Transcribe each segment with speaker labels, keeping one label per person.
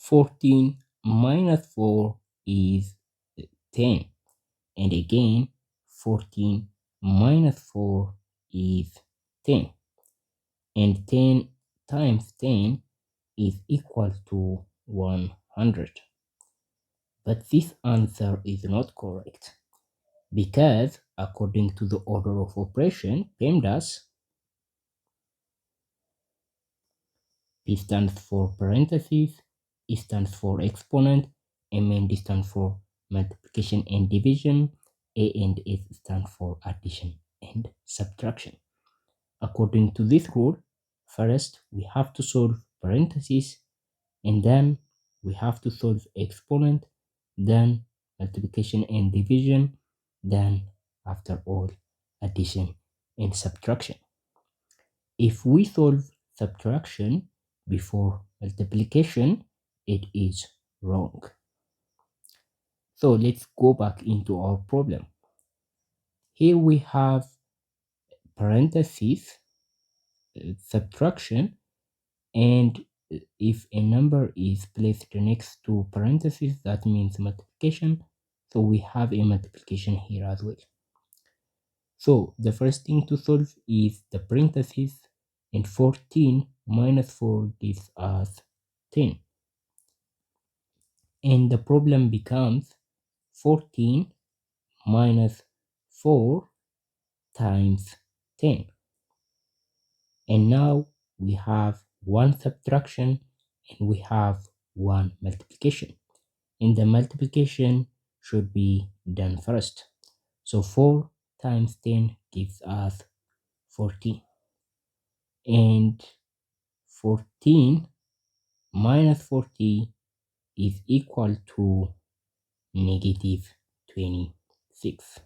Speaker 1: 14 minus 4 is 10. And again, 14 minus 4 is 10. And 10 times 10 is equal to 100. But this answer is not correct because according to the order of operation, PEMDAS, P stands for parentheses, E stands for exponent, M and D stands for multiplication and division, A and S stand for addition and subtraction. According to this rule, first we have to solve parentheses, and then we have to solve exponent, then multiplication and division, then after all addition and subtraction. If we solve subtraction before multiplication, it is wrong. So let's go back into our problem. Here we have parentheses, subtraction, and if a number is placed next to parentheses, that means multiplication. So we have a multiplication here as well. So the first thing to solve is the parentheses, and 14 minus 4 gives us 10. And the problem becomes 14 minus 4 times 10. And now we have one subtraction and we have one multiplication. And the multiplication should be done first. So 4 times 10 gives us 14. And 14 minus 40 is equal to negative 26.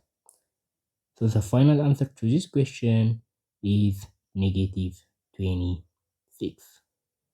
Speaker 1: So the final answer to this question is negative 26.